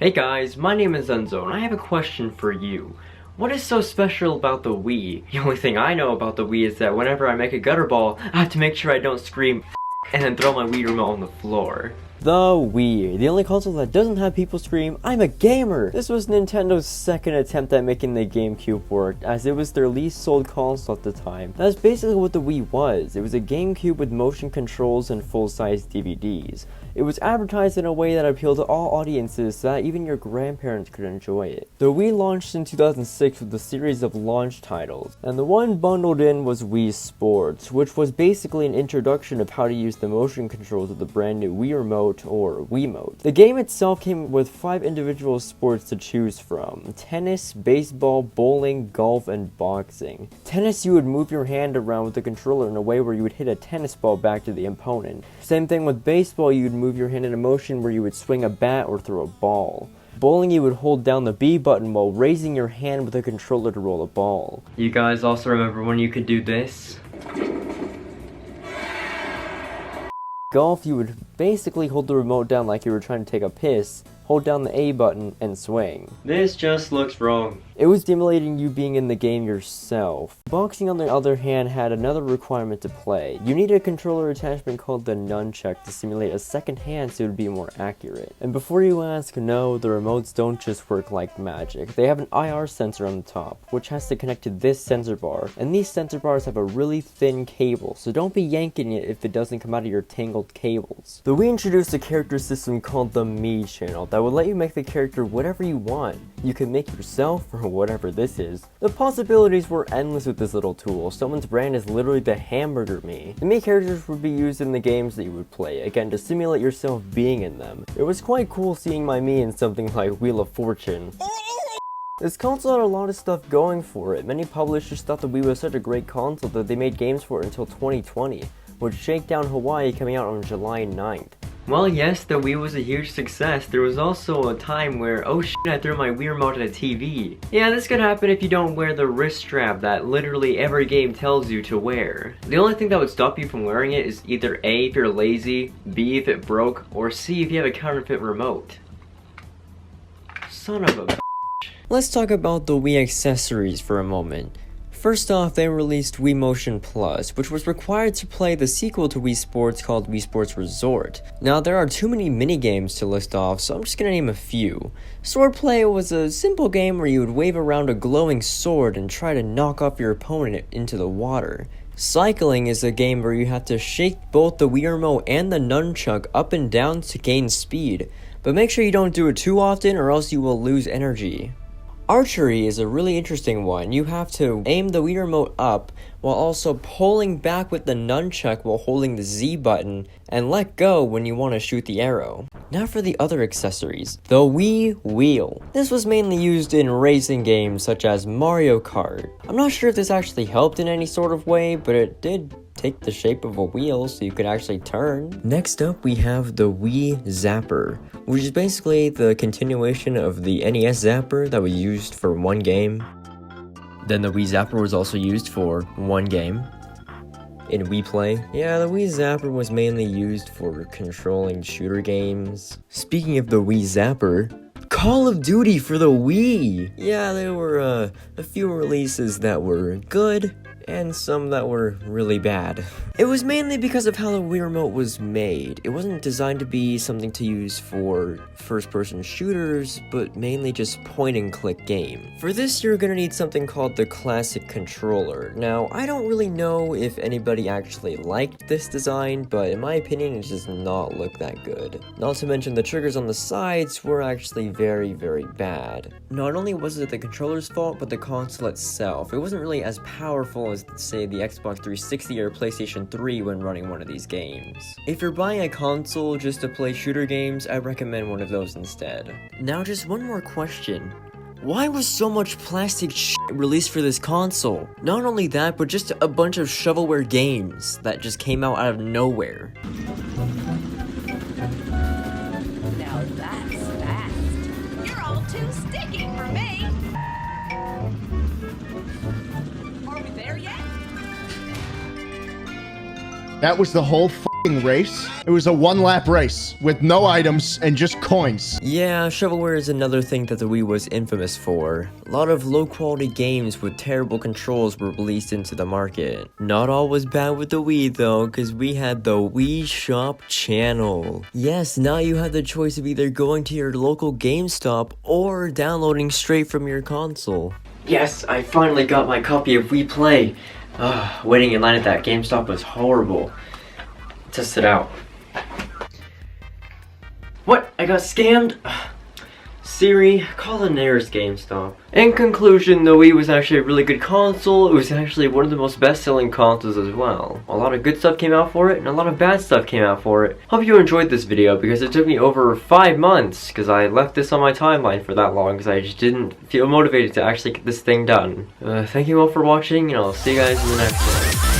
Hey guys, my name is Enzo and I have a question for you. What is so special about the Wii? The only thing I know about the Wii is that whenever I make a gutter ball, I have to make sure I don't scream and then throw my Wii remote on the floor. The Wii, the only console that doesn't have people scream, "I'm a gamer!" This was Nintendo's second attempt at making the GameCube work, as it was their least sold console at the time. That's basically what the Wii was. It was a GameCube with motion controls and full-size DVDs. It was advertised in a way that appealed to all audiences so that even your grandparents could enjoy it. The Wii launched in 2006 with a series of launch titles, and the one bundled in was Wii Sports, which was basically an introduction of how to use the motion controls of the brand new Wii Remote or Wiimote. The game itself came with 5 individual sports to choose from: tennis, baseball, bowling, golf, and boxing. Tennis, you would move your hand around with the controller in a way where you would hit a tennis ball back to the opponent. Same thing with baseball, you'd move your hand in a motion where you would swing a bat or throw a ball. Bowling, you would hold down the B button while raising your hand with a controller to roll a ball. You guys also remember when you could do this? Golf, you would basically hold the remote down like you were trying to take a piss, hold down the A button, and swing. This just looks wrong. It was stimulating you being in the game yourself. Boxing, on the other hand, had another requirement to play. You needed a controller attachment called the nunchuck to simulate a second hand so it would be more accurate. And before you ask, no, the remotes don't just work like magic. They have an IR sensor on the top, which has to connect to this sensor bar, and these sensor bars have a really thin cable, so don't be yanking it if it doesn't come out of your tangled cables. The Wii introduced a character system called the Me channel that would let you make the character whatever you want. You can make yourself, or whatever this is. The possibilities were endless with this little tool. Someone's brand is literally the Hamburger Me. The Me characters would be used in the games that you would play, again to simulate yourself being in them. It was quite cool seeing my Me in something like Wheel of Fortune. This console had a lot of stuff going for it. Many publishers thought the Wii was such a great console that they made games for it until 2020, with Shakedown Hawaii coming out on July 9th. Well, yes, the Wii was a huge success. There was also a time where, oh shit, I threw my Wii remote at a TV. Yeah, this could happen if you don't wear the wrist strap that literally every game tells you to wear. The only thing that would stop you from wearing it is either A, if you're lazy, B, if it broke, or C, if you have a counterfeit remote. Son of a bitch. Let's talk about the Wii accessories for a moment. First off, they released Wii Motion Plus, which was required to play the sequel to Wii Sports called Wii Sports Resort. Now, there are too many mini-games to list off, so I'm just gonna name a few. Swordplay was a simple game where you would wave around a glowing sword and try to knock off your opponent into the water. Cycling is a game where you have to shake both the Wii Remote and the nunchuck up and down to gain speed, but make sure you don't do it too often or else you will lose energy. Archery is a really interesting one. You have to aim the Wii Remote up while also pulling back with the nunchuck while holding the Z button and let go when you want to shoot the arrow. Now for the other accessories. The Wii Wheel. This was mainly used in racing games such as Mario Kart. I'm not sure if this actually helped in any sort of way, but it did take the shape of a wheel so you could actually turn. Next up, we have the Wii Zapper, which is basically the continuation of the NES Zapper that was used for one game. Then the Wii Zapper was also used for one game in Wii Play. Yeah, the Wii Zapper was mainly used for controlling shooter games. Speaking of the Wii Zapper, Call of Duty for the Wii! Yeah, there were a few releases that were good, and some that were really bad. It was mainly because of how the Wii Remote was made. It wasn't designed to be something to use for first-person shooters, but mainly just point-and-click game. For this, you're gonna need something called the Classic Controller. Now, I don't really know if anybody actually liked this design, but in my opinion, it does not look that good. Not to mention the triggers on the sides were actually very, very bad. Not only was it the controller's fault, but the console itself. It wasn't really as powerful as, say, the Xbox 360 or PlayStation 3 when running one of these games. If you're buying a console just to play shooter games, I recommend one of those instead. Now just one more question. Why was so much plastic shit released for this console? Not only that, but just a bunch of shovelware games that just came out of nowhere. Now that's fast. You're all too sticky for me. Are we there yet? That was the whole race. It was a one-lap race with no items and just coins. Yeah, shovelware is another thing that the Wii was infamous for. A lot of low-quality games with terrible controls were released into the market. Not all was bad with the Wii though, cause we had the Wii Shop channel. Yes, now you have the choice of either going to your local GameStop or downloading straight from your console. Yes, I finally got my copy of Wii Play. Waiting in line at that GameStop was horrible. Test it out. What? I got scammed? Siri, call the nearest GameStop. In conclusion, the Wii was actually a really good console. It was actually one of the most best-selling consoles as well. A lot of good stuff came out for it, and a lot of bad stuff came out for it. Hope you enjoyed this video, because it took me over 5 months, because I left this on my timeline for that long, because I just didn't feel motivated to actually get this thing done. Thank you all for watching, and I'll see you guys in the next one.